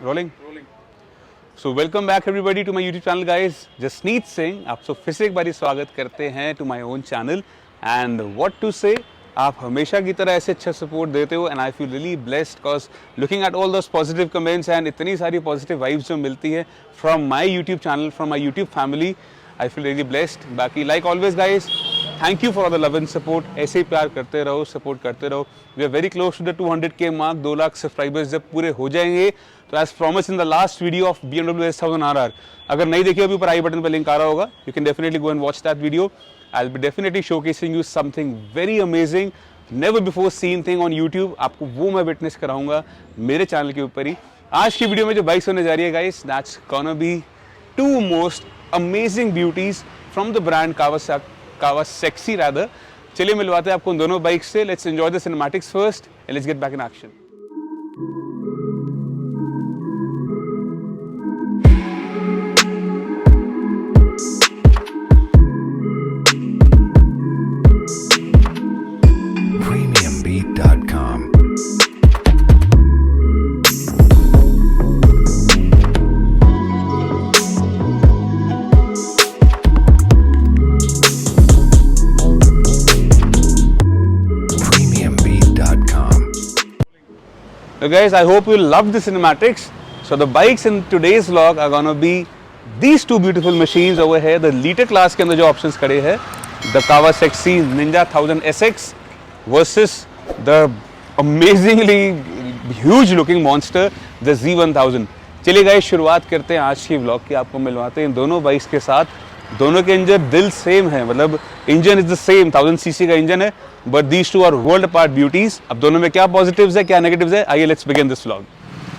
Rolling. So welcome back everybody to my YouTube channel guys. Jasneet Singh, आप सब फिर से एक बारी स्वागत करते हैं to my own channel and what to say, आप हमेशा की तरह ऐसे अच्छा सपोर्ट देते हो and I feel really blessed because looking at all those positive comments and इतनी सारी positive vibes जो मिलती है from my YouTube channel, from my YouTube family, I feel really blessed. बाकी like always guys, thank you for all the love and support. ऐसे ही प्यार करते रहो, सपोर्ट करते रहो. We are very close to the 200k mark. 2 lakh subscribers जब पूरे हो जाएंगे तो as promised in the last video of BMW S1000 RR, अगर नहीं देखिए अभी ऊपर आई बटन पर लिंक आ रहा होगा, you can definitely go and watch that video. I'll be definitely showcasing you something very amazing, never before seen thing on YouTube. आपको वो मैं विटनेस कराऊंगा मेरे चैनल के ऊपर ही. आज की वीडियो में जो बाइक्स होने जा रही है guys, that's gonna be 2 most amazing beauties from the brand Kawasaki rather. चलिए मिलवाते हैं आपको उन दोनों बाइक्स से. Let's enjoy the cinematics first and let's get back in action. Premiumbeat.com. So guys, I hope you love the cinematics. So the bikes in today's vlog are gonna be these two beautiful machines over here. The liter class के अंदर जो options खड़े हैं, the Kawasaki Ninja 1000 SX versus the amazingly huge looking monster, the Z1000. चलिए guys शुरुआत करते हैं आज की व्लॉग की. आपको मिलवाते हैं दोनों बाइक्स के साथ. दोनों के इंजन दिल सेम है, मतलब engine is the same, 1000 CC का इंजन है, but these two are world apart beauties. अब दोनों में क्या पॉजिटिव्स है क्या नेगेटिव्स है, आइए लेट्स बिगिन दिस व्लॉग.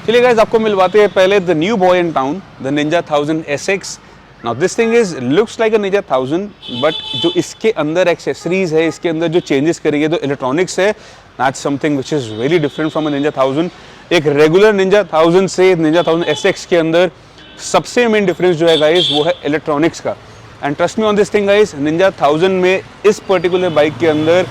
चलिए गाइस आपको मिलवाते हैं पहले the new boy in town, the Ninja 1000 SX. Now this thing is looks like a Ninja 1000, but जो इसके अंदर एक्सेसरीज है, इसके अंदर जो चेंजेस करेंगे, जो इलेक्ट्रॉनिक्स है, that's something which is very different from a Ninja 1000. एक रेगुलर निंजा 1000 से निंजा 1000 SX के अंदर सबसे मेन डिफरेंस जो है गाइस वो है इलेक्ट्रॉनिक्स का. And trust me on this thing guys, Ninja 1000 में इस पर्टिकुलर बाइक के अंदर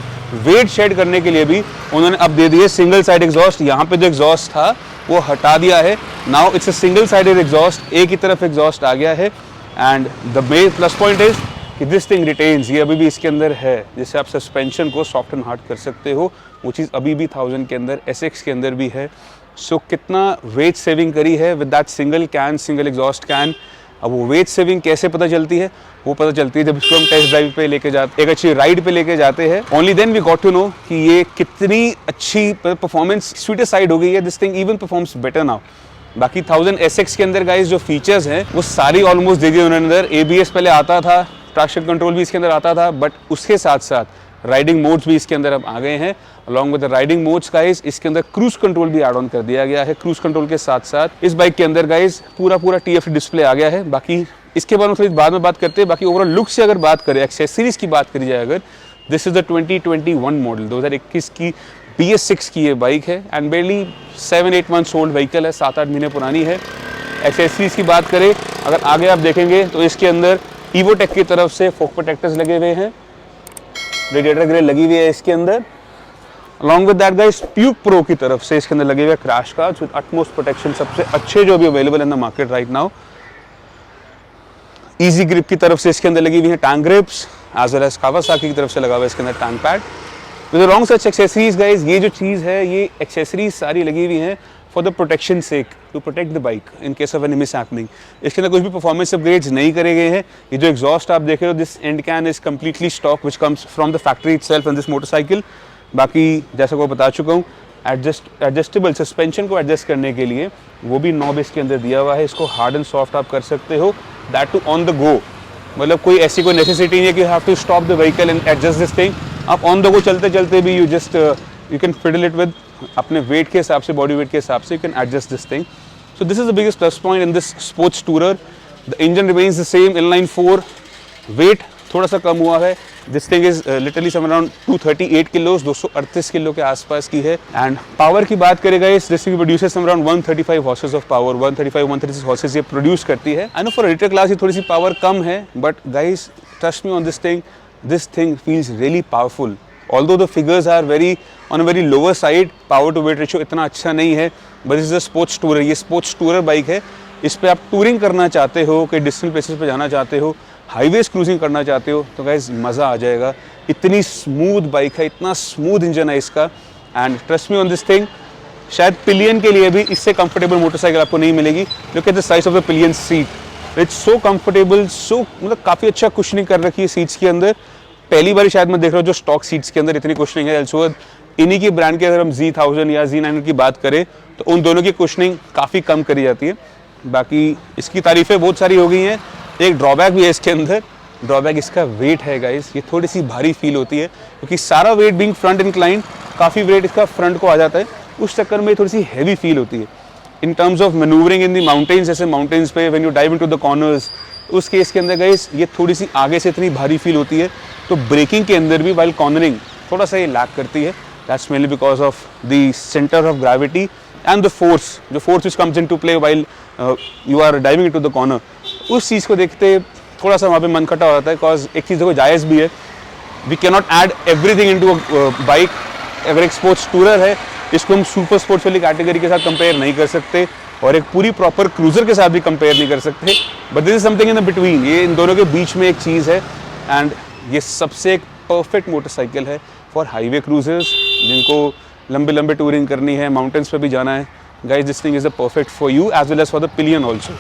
वेट शेड करने के लिए भी उन्होंने अब दे दिए सिंगल साइड एग्जॉस्ट. यहाँ पे जो एग्जॉस्ट था वो हटा दिया है. Now it's a single sided exhaust, एक ही तरफ एग्जॉस्ट आ गया है. And the main plus point is कि दिस थिंग रिटेन्स, ये अभी भी इसके अंदर है, जिससे आप सस्पेंशन को सॉफ्ट एंड हार्ड कर सकते हो. वो चीज़ अभी भी 1000 के अंदर SX के अंदर भी है. सो कितना वेट सेविंग करी है with that single can, single exhaust can. अब वो वेट सेविंग कैसे पता चलती है, वो पता चलती है जब इसको हम टेस्ट ड्राइव पे लेके जाते, एक अच्छी राइड पे लेके जाते हैं. Only then we got to know कि ये कितनी अच्छी परफॉर्मेंस स्वीटेस्ट साइड हो गई है. This thing even performs better now. बाकी 1000 SX के अंदर गाइस जो फीचर्स हैं वो सारी ऑलमोस्ट दे दिए उन्होंने अंदर. ABS पहले आता था, ट्रैक्शन कंट्रोल भी इसके अंदर आता था, बट उसके साथ साथ राइडिंग मोड्स भी इसके अंदर अब आ गए हैं. Along with the riding modes guys इसके अंदर क्रूज कंट्रोल भी ऐड ऑन कर दिया गया है. क्रूज कंट्रोल के साथ साथ इस बाइक के अंदर गाइस पूरा TFT डिस्प्ले आ गया है. बाकी इसके बारे में थोड़ी बाद में बात करते हैं. बाकी ओवरऑल लुक से अगर बात करें, एक्सेसरीज की बात करी जाए अगर, दिस इज द 2021 मॉडल, 2021 की BS6 की ये बाइक है and barely 7-8 months old vehicle है, 7-8 महीने पुरानी है. एक्सेसरीज की बात करें अगर आगे आप देखेंगे तो इसके अंदर ईवोटेक की तरफ से फोक प्रोटेक्टर्स लगे हुए हैं, रेडिएटर ग्रिल लगी हुई है इसके अंदर. अलॉन्ग विद दैट गाइस प्यूक प्रो की तरफ से इसके अंदर लगे हुए crash guards with utmost protection, सबसे अच्छे जो अभी available in the market right now. Easy grip की तरफ से इसके अंदर लगी हुई है tank grips, as well as Kawasaki की तरफ से लगा हुआ है इसके अंदर tank pad with long such accessories. Guys ये जो चीज़ है, ये एक्सेसरीज सारी लगी हुई हैं for the protection sake, to protect the bike in case of any mishappening. इसके अंदर कुछ भी परफॉर्मेंस अपग्रेड्स नहीं करे गए हैं. ये जो एग्जॉस्ट आप देख रहे हो, this and can is completely stock which comes from the factory itself in this motorcycle. बाकी जैसा को बता चुका हूँ, एडजस्टेबल सस्पेंशन को एडजस्ट करने के लिए वो भी नॉब इसके अंदर दिया हुआ है. इसको हार्ड एंड सॉफ्ट आप कर सकते हो, that too on the go. मतलब कोई ऐसी कोई नेसेसिटी नहीं है कि you have to stop the vehicle and adjust this thing. आप ऑन द गो चलते चलते भी you can fiddle it with अपने वेट के हिसाब से, बॉडी वेट के हिसाब से you can adjust this thing. So this is the biggest plus point in this sports tourer. The engine remains the same, inline 4. Weight थोड़ा सा कम हुआ है. This thing is literally some around 238 kilos, 238 kilo के आसपास की है. And power की बात करेगा, इस this thing produces some around 135 horses of power, 135-136 horses ये प्रोड्यूस करती है. I know for litre class ये थोड़ी सी पावर कम है, but guys trust me on this thing feels really powerful. Although the figures are very on a very lower side, power to weight ratio इतना अच्छा नहीं है, but is a sports tourer, ये स्पोर्ट्स टूरर बाइक है। इस पे आप touring करना चाहते हो, कहीं डिस्टेंट प्लेसेस पे जाना चाहते हो, हाईवेज क्रूजिंग करना चाहते हो, तो गाइस मज़ा आ जाएगा। इतनी स्मूथ बाइक है, इतना स्मूथ इंजन है इसका, and trust me on this thing, शायद पिलियन के लिए भी इससे कंफर्टेबल मोटरसाइकिल आपको नहीं मिलेगी। Look at the size of the pillion seat, it's so comfortable, so मतलब काफ़ी अच्छा कुशनिंग कर रखी है सीट्स के अंदर। पहली बार शायद मैं देख रहा हूँ जो स्टॉक सीट्स के अंदर इतनी कुशनिंग है। एल्सवर्थ इन्हीं की ब्रांड के अगर हम Z1000 या Z900 की बात करें तो उन दोनों की कुशनिंग काफ़ी कम करी जाती है। बाकी इसकी तारीफ़ें बहुत सारी हो गई हैं। एक ड्रॉबैक भी है इसके अंदर, ड्रॉबैक इसका वेट है गाइस, ये थोड़ी सी भारी फील होती है क्योंकि सारा वेट बीइंग फ्रंट इंक्लाइंड, काफ़ी वेट इसका फ्रंट को आ जाता है, उस चक्कर में थोड़ी सी हैवी फील होती है। In terms of manoeuvring in the mountains, जैसे माउंटेन्स पे when you dive into the corners, उस केस के अंदर गाइस ये थोड़ी सी आगे से इतनी भारी फील होती है, तो ब्रेकिंग के अंदर भी वाइल कॉर्नरिंग थोड़ा सा ये लैक करती है। That's mainly because of the centre of gravity and the force, जो force which comes in to play while you are diving into the corner, उस चीज़ को देखते थोड़ा सा वहाँ पे मन खटा हो जाता है। बिकॉज एक चीज़ देखो जायज़ भी है, we can not add everything into a bike. अगर एक स्पोर्ट्स टूरर है, इसको हम सुपर स्पोर्ट्स वाली कैटेगरी के साथ कंपेयर नहीं कर सकते और एक पूरी प्रॉपर क्रूजर के साथ भी कंपेयर नहीं कर सकते, but this is something in the between, ये इन दोनों के बीच में एक चीज़ है। एंड ये सबसे एक परफेक्ट मोटरसाइकिल है फॉर हाईवे क्रूजर्स, जिनको लंबे लंबे टूरिंग करनी है, माउंटेन्स पे भी जाना है। Guys this thing is the perfect for you as well as for the pillion also.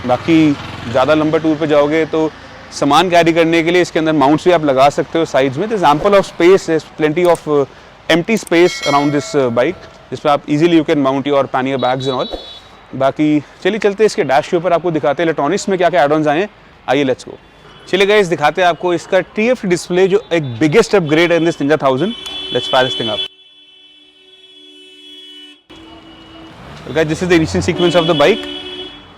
बाकी ज़्यादा लंबा टूर पे जाओगे तो सामान कैरी करने के लिए इसके अंदर माउंट्स भी आप लगा सकते हो साइड्स में। This ample of space, plenty of empty space around this bike, जिसमें आप easily you can mount your pannier bags and all. बाकी चलिए चलते हैं इसके डैश के ऊपर, आपको दिखाते हैं इलेक्ट्रॉनिक्स में क्या क्या एड ऑन्स आए हैं। आइए लेट्स गो। चलिए गाइस दिखाते हैं आपको इसका TFT डिस्प्ले, जो एक बिगेस्ट अपग्रेड है in this Ninja 1000। Let's fire this thing up. Guys this is the initial sequence of the bike.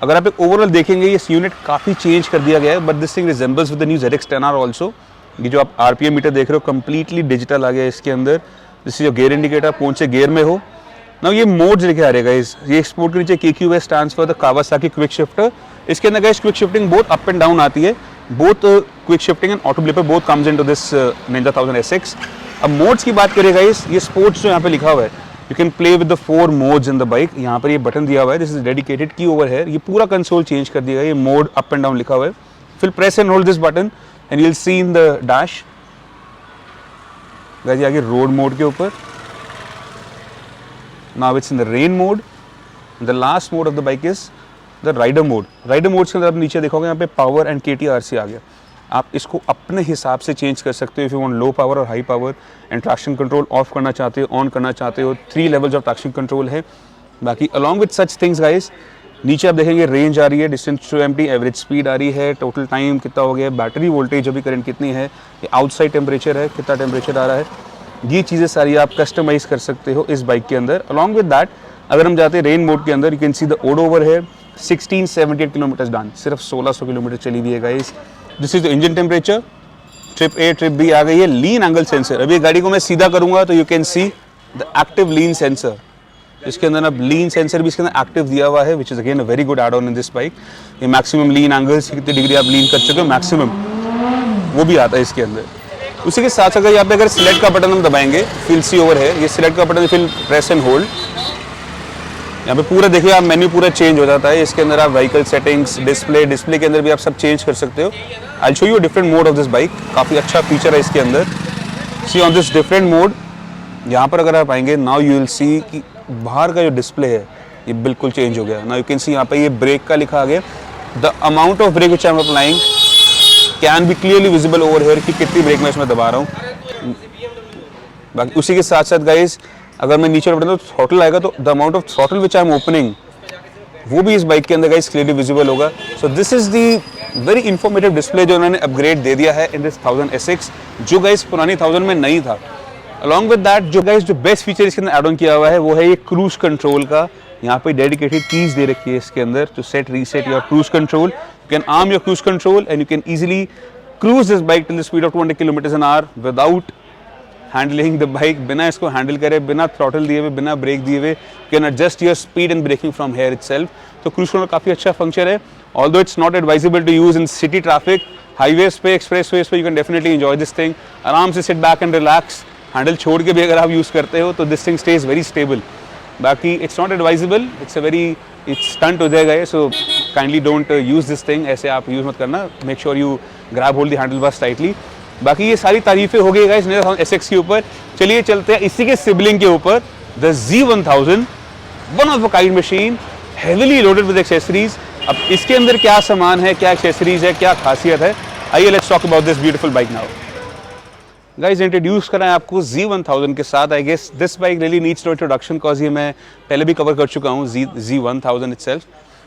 अगर आप एक ओवरऑल देखेंगे ये यूनिट काफ़ी चेंज कर दिया गया है, but this thing resembles with the new ZX10R also. ये जो आप RPM मीटर देख रहे हो कम्प्लीटली डिजिटल आ गया है इसके अंदर। This is your gear indicator, कौन से गियर में हो ना। ये मोड्स लिखे आ रहे गाइस, ये एक्सपोर्ट के नीचे KQS stands for the Kawasaki quick shifter. इसके अंदर गाइस क्विक शिफ्टिंग बहुत अप एंड डाउन आती है, both quick shifting and auto blipper both comes into this Ninja 1000 SX। अब मोड्स की बात करें गाइस, ये स्पोर्ट्स जो यहाँ पे लिखा हुआ है, you can play with the 4 modes in the bike. यहाँ पर ये बटन दिया हुआ है, दिस इज डेडिकेटेड की ओवर है, ये पूरा कंसोल चेंज कर दिया है, ये मोड अप एंड डाउन लिखा हुआ है। फिर press and hold this button and you will see in the dash guys, आगे रोड मोड के ऊपर। Now it's in the rain mode. The last mode of the bike is the rider mode. Rider modes के अंदर आप नीचे देखोगे यहाँ पे पावर एंड KTRC आ गया। आप इसको अपने हिसाब से चेंज कर सकते हो, if you want low power और high power. And traction control off करना चाहते हो, ऑन करना चाहते हो, 3 लेवल्स ऑफ ट्रैक्शन कंट्रोल है। बाकी along with such things guys, नीचे आप देखेंगे रेंज आ रही है, distance to empty, average speed आ रही है, टोटल टाइम कितना हो गया, बैटरी वोल्टेज अभी करंट कितनी है, ये आउटसाइड टेम्परेचर है, कितना टेम्परेचर आ रहा है, ये चीज़ें सारी आप कस्टमाइज़ कर सकते हो इस बाइक के अंदर। अलॉन्ग विद दैट अगर हम जाते हैं रेन मोड के अंदर, यू कैन सी द ओडोवर है 1678 किलोमीटर डन, सिर्फ 1600 किलोमीटर चली हुई है guys. This is the engine temperature, trip A trip B आ गई है। लीन एंगल सेंसर, अभी गाड़ी को मैं सीधा करूंगा तो you can see the active lean sensor. इसके अंदर अब लीन सेंसर भी इसके अंदर एक्टिव दिया हुआ है, which is again a very good add on in this bike. ये मैक्सिमम लीन एंगल्स कितने डिग्री आप लीन कर चुके हो मैक्सिमम, वो भी आता है इसके अंदर। उसी के साथ अगर यहाँ पे अगर सिलेक्ट का बटन हम दबाएंगे, फिल सी ओवर है, ये सिलेक्ट का बटन फिल प्रेस एंड होल्ड, यहाँ पे पूरा देखिए आप मेन्यू पूरा चेंज हो जाता है। इसके अंदर आप व्हीकल सेटिंग्स, डिस्प्ले के अंदर भी आप सब चेंज कर सकते हो। I show you different mode of this bike, काफ़ी अच्छा फीचर है इसके अंदर। सी ऑन दिस डिफरेंट मोड, यहाँ पर अगर आप आएंगे नाउ यू विल सी कि बाहर का जो डिस्प्ले है ये बिल्कुल चेंज हो गया। नाउ यू कैन सी यहाँ पे ये ब्रेक का लिखा आ गया, the amount of brake which I am applying can be clearly visible over here कि कितनी ब्रेक मैं इसमें दबा रहा हूँ। बाकी उसी के साथ साथ गाइस अगर मैं नीचे बटन तो थ्रॉटल आएगा, तो the amount of throttle which I am opening वो भी इस बाइक के अंदर गाइस क्लियरली विजिबल होगा। सो this is the very informative display जो उन्होंने अपग्रेड दे दिया है इन दिस 1000 SX, जो गाइस पुरानी 1000 में नहीं था। अलॉन्ग विद दैट जो गाइस जो बेस्ट फीचर इसके अंदर एड ऑन किया हुआ है वो है ये क्रूज कंट्रोल का। यहाँ पे डेडिकेटेड कीज दे रखी है इसके अंदर to set reset your cruise control. You can arm your cruise control and you can easily cruise this bike till the speed of 200 km/h without handling the bike. बिना इसको handle करे, बिना throttle दिए हुए, बिना ब्रेक दिए हुए, can adjust your speed and braking from here itself. तो क्रूज कंट्रोल काफ़ी अच्छा फंक्शन है, although it's not advisable to use in city traffic. Highways पे, एक्सप्रेसवेज पे you can definitely enjoy this thing. आराम से sit back and relax, handle छोड़ के भी अगर आप यूज़ करते हो तो this thing stays very stable. बाकी it's not advisable, it's a very it's stunt हो जाएगा ये, so kindly don't use this thing, ऐसे आप यूज़ मत करना। Make sure you grab hold the handle bars tightly. बाकी ये सारी तारीफें हो गई गाइस निंजा SX के ऊपर। चलिए चलते हैं इसी के सिबलिंग के ऊपर, the Z1000, one of a kind machine, heavily loaded with accessories. अब इसके अंदर क्या सामान है, क्या एक्सेसरीज है, क्या खासियत है, आइए let's talk about this beautiful bike now. Guys introduce कराएं आपको Z1000 के साथ। I guess this bike really needs no introduction, cause ये मैं पहले भी कवर कर चुका हूँ, Z1000 itself.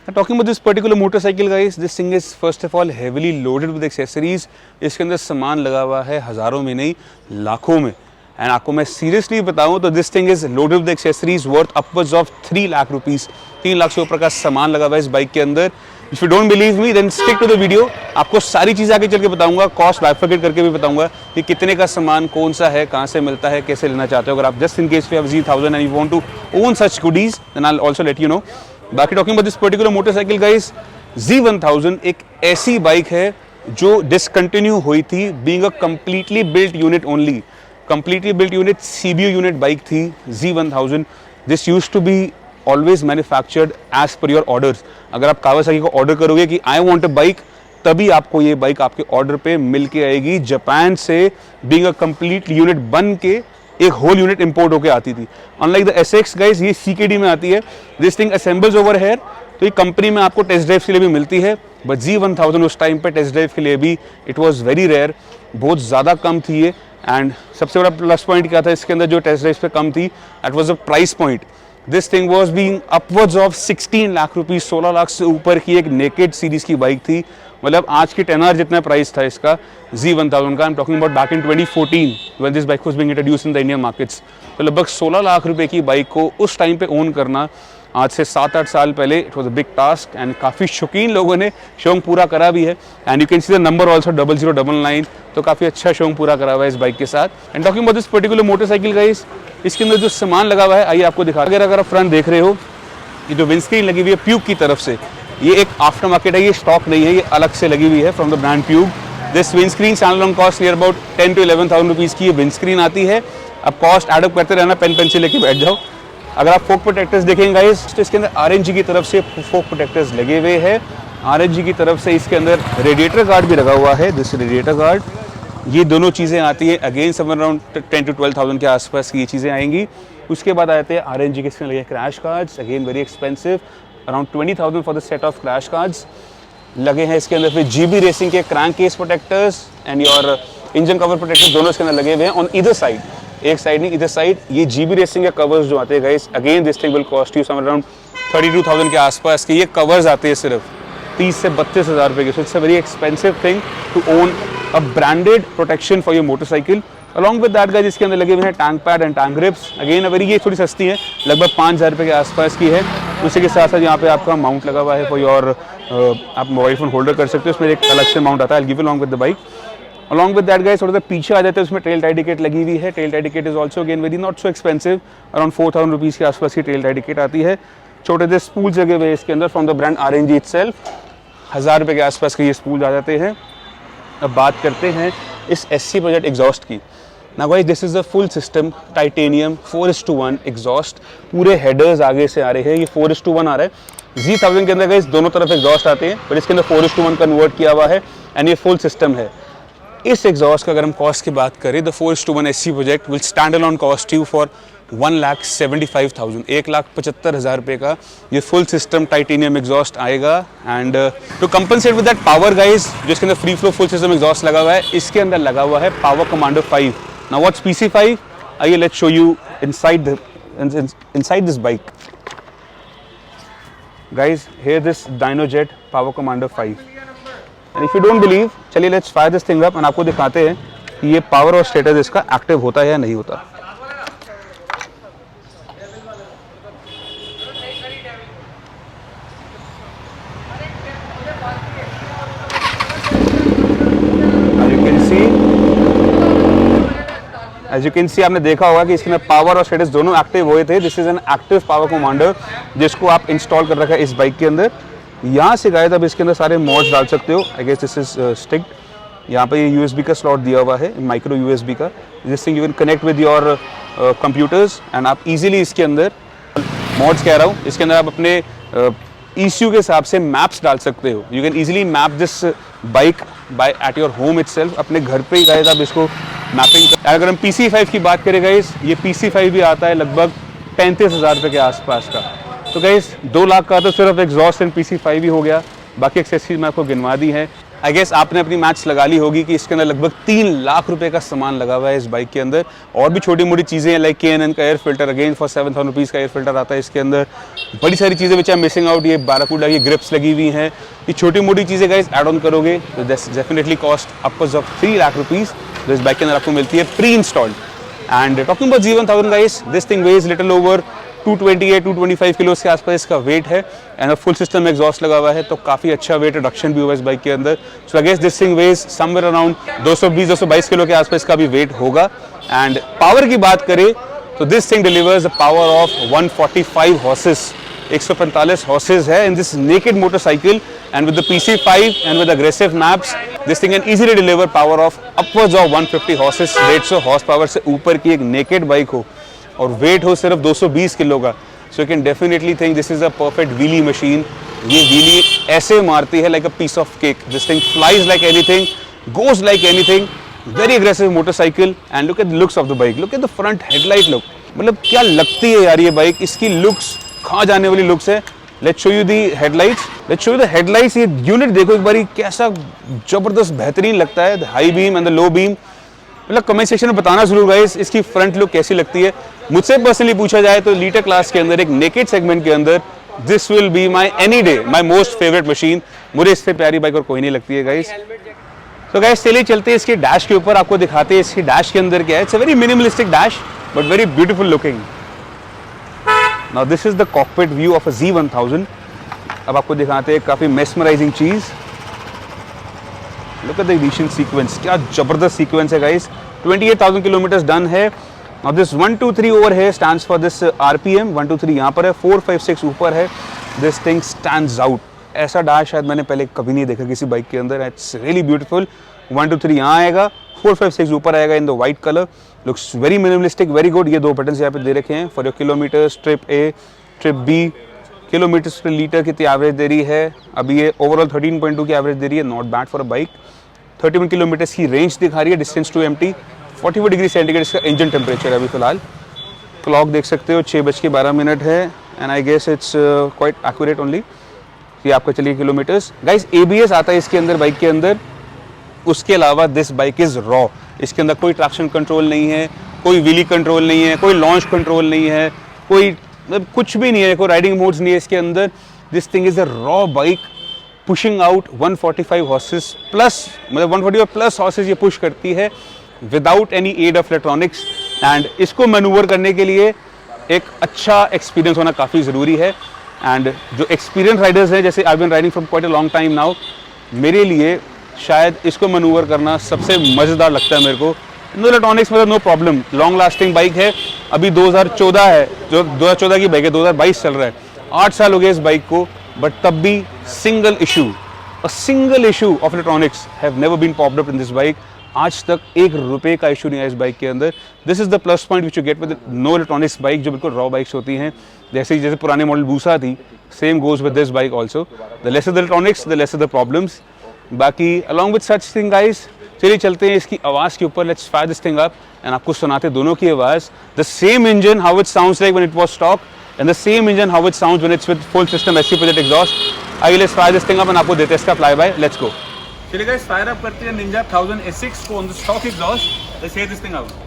Talking about this particular motorcycle guys, this thing is first of all heavily loaded with accessories. इसके अंदर सामान लगा हुआ है हज़ारों में नहीं लाखों में। एंड आपको मैं सीरियसली बताऊं तो this thing is loaded with accessories worth upwards of 3 lakh rupees. 3 lakh से ऊपर का सामान लगा हुआ है इस बाइक के अंदर। If you don't believe me then stick to the video, आपको सारी चीज़ आगे चल के बताऊंगा, कॉस्ट बाइफरकेट करके भी बताऊंगा कि कितने का सामान कौन सा है, कहाँ से मिलता है, कैसे लेना चाहते हो। अगर आप just in case you have Z1000 and you want to own such goodies then I will also let you know. बाकी talking about this particular motorcycle guys, Z1000 एक ऐसी बाइक है जो डिसकंटिन्यू हुई थी, being a completely built unit only. Completely built unit CBU unit bike थी Z1000। This used to be always manufactured as per your orders. अगर आप Kawasaki को ऑर्डर करोगे कि आई वांट अ बाइक, तभी आपको ये बाइक आपके ऑर्डर पे मिल के आएगी। जापान से बीइंग अ कंप्लीट यूनिट बन के एक होल यूनिट इंपोर्ट होके आती थी। अनलाइक द SX गाइस, ये CKD में आती है। This thing assembles over here, तो ये कंपनी में आपको टेस्ट ड्राइव के लिए भी मिलती है। बट Z1000 उस टाइम पे टेस्ट ड्राइव के लिए भी इट वॉज वेरी रेयर, बहुत ज़्यादा कम थी ये। एंड सबसे बड़ा प्लस पॉइंट क्या था इसके अंदर जो टेस्ट ड्राइव पे कम थी, that was the price point. This thing was being upwards of 16 lakh rupees, 16 lakh से ऊपर की एक नेकेड सीरीज की बाइक थी। मतलब आज की 10R जितना प्राइस था इसका Z1000 का। I am talking about back in 2014 when this bike was being introduced in the Indian markets. तो लगभग 16 लाख रुपए की बाइक को उस टाइम पे ओन करना, आज से 7-8 साल पहले, it was a big task. And काफ़ी शौकीन लोगों ने शौक पूरा करा भी है। And you can see the number also 0099, तो काफ़ी अच्छा शौक पूरा करा हुआ है इस बाइक के साथ। And talking about this particular motorcycle guys, इसके अंदर जो सामान लगा हुआ है आइए आपको दिखा। अगर आप फ्रंट देख रहे हो, ये जो विंडस्क्रीन लगी हुई है प्यूग की तरफ से, ये एक आफ्टर मार्केट है, ये स्टॉक नहीं है, ये अलग से लगी हुई है from the brand Puig. This windscreen standalone cost near about 10 to 11,000 rupees की ये विंडस्क्रीन आती है। अब कॉस्ट एडअप करते रहना, पेन पेंसिल लेके बैठ जाओ। अगर आप फोक प्रोटेक्टर्स देखेंगे गाइस, तो इसके अंदर RNG की तरफ से फोक प्रोटेक्टर्स लगे हुए हैं। RNG की तरफ से इसके अंदर रेडिएटर गार्ड भी लगा हुआ है, दिस रेडिएटर गार्ड। ये दोनों चीज़ें आती हैं अगेन समवेयर अराउंड 10 to 12,000 के आसपास की ये चीज़ें आएंगी। उसके बाद आते हैं RNG के इसके लगे crash cards, again very expensive, around 20,000 for the set of crash cards लगे हैं इसके अंदर। फिर GB रेसिंग के crank case protectors and your engine cover protectors दोनों इसके अंदर लगे हुए हैं ऑन ईदर साइड, एक साइड नहीं इधर साइड। ये GB रेसिंग के कवर्स जो आते हैं guys, again this thing will cost you somewhere around 32,000 के आसपास के ये कवर्स आते हैं सिर्फ 30 से 32,000 रुपए के। So it's a very expensive thing to own a branded protection for your motorcycle. Along with that guys, इसके अंदर लगे हुए हैं tank pad and tank grips. Again a very ये थोड़ी सस्ती है, लगभग 5,000 रुपये के आसपास की है। उसी के साथ साथ यहाँ पे आपका माउंट लगा हुआ है फॉर योर, आप मोबाइल फोन होल्डर कर सकते हो, उसमें एक अलग से माउंट आता है, I will give along with the bike. Along with that guys, थोड़ा सा पीछे आ जाते हैं, उसमें टेल टाइड किट लगी हुई है। Tail tidy kit is also again very not so expensive, around 4,000 rupees के आसपास की टेल टाइड किट आती है। छोटे से स्पूल्स लगे हुए हैं इसके अंदर from the brand RNG itself, 1000 रुपये के आसपास के ये स्पूल आ जाते हैं। अब बात करते हैं इस SC प्रोजेक्ट एग्जॉस्ट की। Now guys, this is a full system titanium 4:1 exhaust, पूरे हेडर्स आगे से आ रहे हैं, ये 4:1 आ रहा है। Z1000 के अंदर गाइस दोनों तरफ एग्जॉस्ट आते हैं, बट इसके अंदर 4:1 कन्वर्ट किया हुआ है एंड ये फुल सिस्टम है। इस एग्जॉस्ट का अगर हम कॉस्ट की बात करें, the 4:1 SC project will stand alone cost you for 1,75,000, 1,75,000 रुपये का ये फुल सिस्टम टाइटेनियम एग्जॉस्ट आएगा। And to compensate with that power guys, जिसके अंदर free flow full system exhaust लगा हुआ है, इसके अंदर लगा हुआ है power commander 5। Now what's PC5? आइए let's show you inside this bike guys. Here this Dynojet power commander 5। And if you don't believe, चलिए let's fire this thing up and आपको दिखाते हैं कि ये पावर और स्टेटस इसका एक्टिव होता है या नहीं होता। As you can see, आपने देखा होगा कि इसके अंदर पावर और स्टेटस दोनों एक्टिव हुए थे। This is an active power commander जिसको आप इंस्टॉल कर रखा है इस बाइक के अंदर। यहाँ से गाइस अब इसके अंदर सारे मोड्स डाल सकते हो। I guess this is sticked यहाँ पे ये USB का स्लॉट दिया हुआ है, माइक्रो USB का। This thing you can connect with your computers and आप इजीली इसके अंदर मॉड्स कह रहा हूँ, इसके अंदर आप अपने ECU के हिसाब से मैप्स डाल सकते हो। You can easily map this bike by at your home itself. अपने घर पे ही गाइस आप इसको मैपिंग। अगर हम PC5 की बात करें गाइस, ये PC5 भी आता है लगभग 35,000 रुपये के आसपास का। तो गाइस 2 लाख का तो सिर्फ एग्जॉस्ट एंड PC5 ही हो गया, बाकी एक्सेसरीज मैं आपको गिनवा दी है। आई गेस आपने अपनी मैथ्स लगा ली होगी कि इसके अंदर लगभग 3 लाख रुपए का सामान लगा हुआ है इस बाइक के अंदर। और भी छोटी मोटी चीज़ें हैं, लाइक K&N का air filter, again for 7,000 rupees का एयर फिल्टर आता है इसके अंदर। बड़ी सारी चीज़ें विच आर मिसिंग आउट, ये बाराकूडा की ग्रिप्स लगी हुई हैं। ये छोटी मोटी चीज़ें गाइस ऐड ऑन करोगे तो definitely cost upwards of 3 lakh rupees जो इस बाइक के अंदर आपको मिलती है pre installed. And talking about G1000 guys, this thing weighs little over 228-225 kilo के आसपास इसका वेट है एंड फुल सिस्टम एग्जॉस्ट लगा हुआ है, तो काफ़ी अच्छा वेट रिडक्शन भी हुआ इस बाइक के अंदर। So I guess this thing weighs somewhere around 220-222 kilo के आसपास इसका भी वेट होगा। एंड पावर की बात करें तो this thing delivers a power of 145 horses, 145 horses है in this naked motorcycle. And with the PC5 and with aggressive maps this thing can easily deliver power of upwards of 150 horses. 150 horse power से ऊपर की एक naked bike हो और wait हो सिर्फ 220 kilo का, so you can definitely think this is a perfect wheelie machine. ये व्हीली ऐसे मारती है like a piece of cake. This thing flies like anything, goes like anything, very aggressive motorcycle. And look at the looks of the bike, look at the front headlight look, मतलब क्या लगती है यार ये bike. इसकी looks खा जाने वाली लुक्स है। Let's show you the headlights, let's show you the headlights. ये यूनिट देखो एक बारी, कैसा जबरदस्त बेहतरीन लगता है, high beam and the low beam. मतलब कमेंट सेक्शन में बताना जरूर गाइस इसकी फ्रंट लुक कैसी लगती है। मुझसे पर्सनली पूछा जाए तो लीटर क्लास के अंदर, एक नेकेड सेगमेंट के अंदर, this will be my any day my most favourite machine. मुझे इससे प्यारी बाइक और कोई नहीं लगती है गाइस। तो गाइस चलिए चलते हैं इसके डैश के ऊपर, आपको दिखाते हैं इसकी डैश के अंदर क्या है। It's a very minimalistic dash but very beautiful looking. Now this is the cockpit view of a Z1000। अब आपको दिखाते हैं काफी मेस्मराइजिंग चीज। Look at the ignition sequence, क्या जबरदस्त सीक्वेंस है गाइस। 28,000 किलोमीटर डन है। Now this 1 2 3 over here stands for this RPM। 1 2 3 यहाँ पर है, 4 5 6 ऊपर है। This thing stands out। ऐसा डैश शायद मैंने पहले कभी नहीं देखा किसी बाइक के अंदर। It's really beautiful। 1 2 3 यहाँ आएगा, 4 5 6 ऊपर आएगा in the white colour. Looks very minimalistic, very good. ये 2 बटन्स यहाँ पे दे रखे हैं for your kilometres, trip A, trip B। Kilometres पर लीटर कितनी एवरेज दे रही है अभी, ये ओवरऑल 13.2 की एवरेज दे रही है, not bad for a bike. 31 kilometres की रेंज दिखा रही है, distance to empty. 44 degree centigrade इसका इंजन टेम्परेचर है अभी फिलहाल। क्लॉक देख सकते हो 6:12 है and I guess it's quite accurate only. ये आपका चलिए किलोमीटर्स। गाइस ABS आता है इसके अंदर बाइक के अंदर। उसके अलावा दिस बाइक इज रॉ। इसके अंदर कोई ट्रैक्शन कंट्रोल नहीं है, कोई व्हीली कंट्रोल नहीं है, कोई लॉन्च कंट्रोल नहीं है, कोई मतलब कुछ भी नहीं है, कोई राइडिंग मोड्स नहीं है इसके अंदर। This thing is a raw bike pushing out 145 horses plus, मतलब 145 प्लस हॉर्सेस ये पुश करती है without any ad of electronics. And इसको मैनूवर करने के लिए एक अच्छा एक्सपीरियंस होना काफ़ी ज़रूरी है। एंड जो एक्सपीरियंस राइडर्स हैं, जैसे I been riding from quite a long time now, मेरे लिए शायद इसको मैनूवर करना सबसे मज़ेदार लगता है मेरे को। नो इलेक्ट्रॉनिक्स मतलब no problem, long lasting bike है। अभी 2014 है, जो 2014 की बाइक है, 2022 चल रहा है, 8 साल हो गए इस बाइक को, बट तब भी single issue of electronics have never been popped up in this bike. आज तक 1 रुपए का इशू नहीं है इस बाइक के अंदर। This is the plus point which you get with no electronics bike, जो बिल्कुल रॉ बाइक्स होती हैं। जैसे पुराने मॉडल बूसा थी, same goes with this bike also. The lesser the electronics the lesser the problems. बाकी along with such thing guys, चलिए चलते हैं इसकी आवाज़ के ऊपर। Let's fire this thing up and आपको सुनाते दोनों की आवाज़। The same engine how it sounds like when it was stock and the same engine how it sounds when it's with full system SC project exhaust. आइए let's fire this thing up and आपको देते हैं इसका fly bye. Let's go. चलिए guys fire up करते हैं Ninja 1000 S6 को on the stock exhaust. Let's hear this thing out.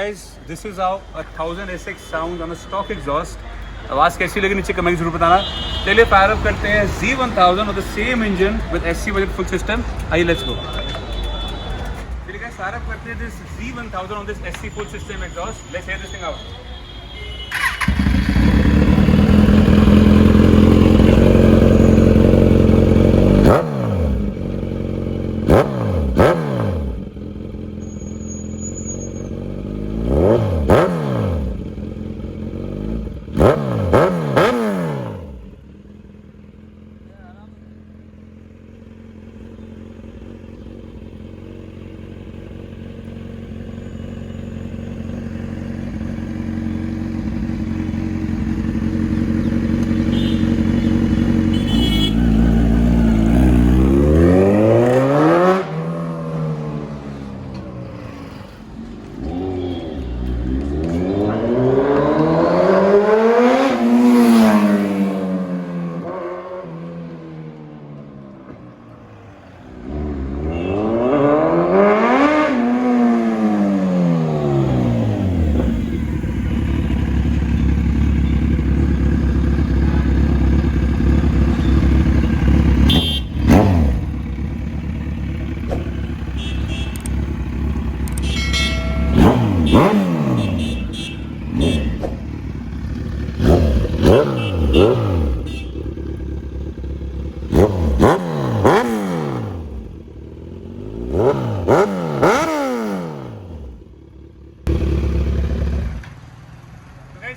guys, this is how a 1000 SX sounds on a stock exhaust. आवाज़ कैसी लगी नीचे कमेंट जरूर बताना। चलिए फायर अप करते हैं Z1000 और the same engine with SC budget full system. आइए लेट्स गो। चलिए गाइस फायर अप करते हैं this Z1000 on this SC full system exhaust. Let's hear this thing out.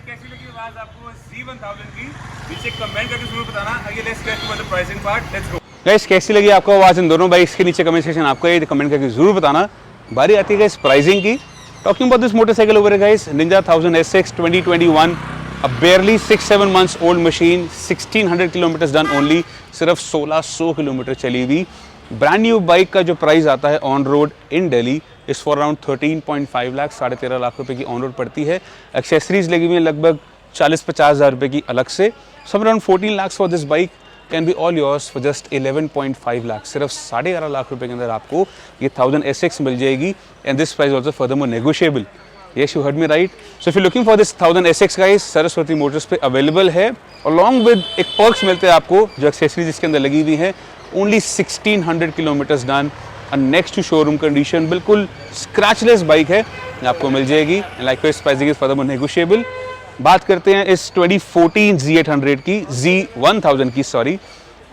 कैसी लगी आवाज आपको Z1000 की? नीचे कमेंट करके जरूर बताना। आइए let's get to the pricing part, let's go. Guys कैसी लगी आपको आवाज इन दोनों बाइक्स के? नीचे कमेंट सेक्शन आपको ये कमेंट करके जरूर बताना। बारी आती है गाइस प्राइसिंग की। Talking about this motorcycle over guys, Ninja 1000 SX 2021, a barely 6-7 months old machine, 1600 kilometre done only, सिर्फ 1600 किलोमीटर चली हुई। ब्रांड न्यू बाइक का जो प्राइस आता है ऑन रोड इन दिल्ली इस फॉर अराउंड 13.5 लाख, 13.5 लाख रुपए की ऑन रोड पड़ती है। एक्सेसरीज लगी हुई है लगभग 40-50 हज़ार रुपये की अलग से। Some around 14 lakh for this bike can be all yours for just 11.5 lakh. सिर्फ 11.5 लाख रुपए के अंदर आपको ये 1000 SX मिल जाएगी and this price also further more negotiable. Yes, you heard me right. So if you're looking for this 1000 SX guys, Saraswati Motors पे available है। Along with एक पर्क्स मिलते हैं आपको जो एक्सेसरीज इसके अंदर लगी हुई है। Only 1600 kilometre done, next to showroom condition, बिल्कुल स्क्रैचलेस बाइक है, आपको मिल जाएगी। Likewise pricing is further negotiable. बात करते हैं इस 2014 Z800 की, Z1000 की sorry,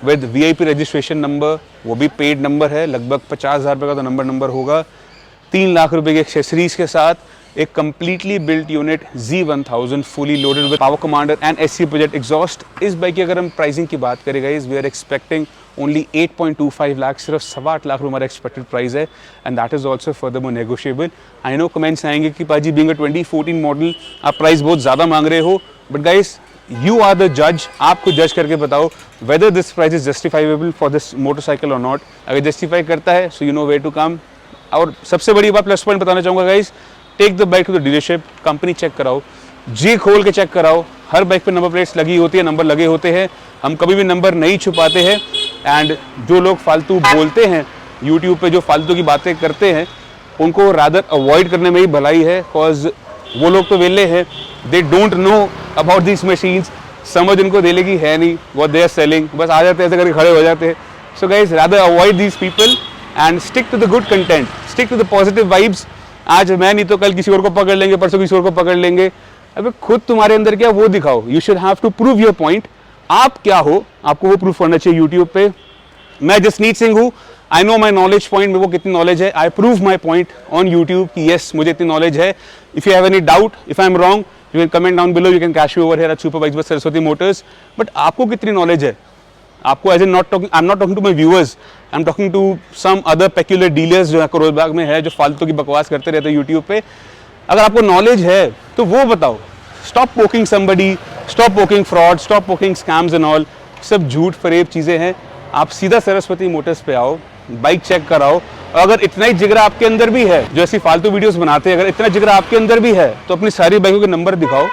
with VIP registration number, वो भी पेड नंबर है। लगभग 50,000 रुपये का तो नंबर होगा। 3 लाख रुपए की एक्सेसरीज के साथ एक completely built unit Z1000 fully loaded with power commander and SC project exhaust. इस बाइक की अगर हम प्राइसिंग की बात करें guys, we are expecting only 8.25 lakh, सिर्फ 8.25 लाख हमारा एक्सपेक्टेड प्राइस है and that is also further more negotiable. I know comments आएंगे कि पाजी बीइंग अ 2014 मॉडल आप प्राइस बहुत ज़्यादा मांग रहे हो, but guys you are the जज। आपको जज करके बताओ whether this price is justifiable for this motorcycle और नॉट। अगर जस्टिफाई करता है so you know where to come. और सबसे बड़ी बात प्लस पॉइंट बताना चाहूँगा guys, take the bike to the dealership, company check कराओ, जी खोल के चेक कराओ। हर बाइक पे नंबर प्लेट्स लगी होती है, नंबर लगे होते हैं, हम कभी भी नंबर नहीं छुपाते हैं। एंड जो लोग फालतू बोलते हैं यूट्यूब पे, जो फालतू की बातें करते हैं, उनको रादर अवॉइड करने में ही भलाई है, बिकॉज वो लोग तो वेले हैं, they don't know about this machines, समझ उनको देने की है नहीं, व्हाट दे आर सेलिंग, बस आ जाते हैं ऐसे करके खड़े हो जाते हैं। So guys rather avoid these people and stick to the good content, stick to the positive vibes. आज मैं नहीं तो कल किसी और को पकड़ लेंगे, परसों किसी और को पकड़ लेंगे। अबे खुद तुम्हारे अंदर क्या वो दिखाओ। You should have to prove your point. आप क्या हो आपको वो प्रूफ करना चाहिए यूट्यूब पे। मैं जसनीत सिंह हूँ, I know my knowledge point, मेरे को कितनी नॉलेज है, I prove my point on YouTube कि येस मुझे इतनी नॉलेज है। If you have any doubt, if I am wrong, you can comment down below, you can catch me over here at super bikes by Saraswati motors. But आपको कितनी knowledge है आपको, as in not talking, I am not talking to my viewers, I am talking to some other peculiar dealers जो करोल बाग में है, जो फालतू की बकवास करते रहते हैं यूट्यूब पे। अगर आपको नॉलेज है तो वो बताओ। Stop poking somebody, stop poking fraud, stop poking scams and all, सब झूठ फरेब चीज़ें हैं। आप सीधा सरस्वती मोटर्स पे आओ, बाइक चेक कराओ। और अगर इतना ही जिगरा आपके अंदर भी है, जो ऐसी फालतू वीडियोस बनाते हैं, अगर इतना जिगरा आपके अंदर भी है तो अपनी सारी बाइकों के नंबर दिखाओ,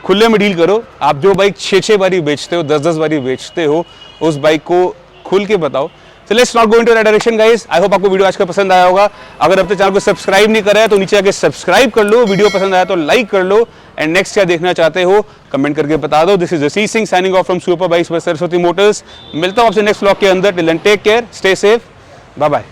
खुले में डील करो। आप जो बाइक 6-6 बारी बेचते हो, 10-10 बारी बेचते हो, उस बाइक को खुल के बताओ। So let's not go into that direction guys. I hope आपको वीडियो आज का पसंद आया होगा. अगर अब तक चैनल को सब्सक्राइब नहीं करा है तो नीचे आके सब्सक्राइब कर लो. वीडियो पसंद आया तो लाइक कर लो. एंड नेक्स्ट क्या देखना चाहते हो कमेंट करके बता दो. This is Jasir Singh signing off from super bikes by Saraswati motors. मिलता हूं आपसे नेक्स्ट व्लॉग के अंदर. Till then take care, stay safe, bye bye.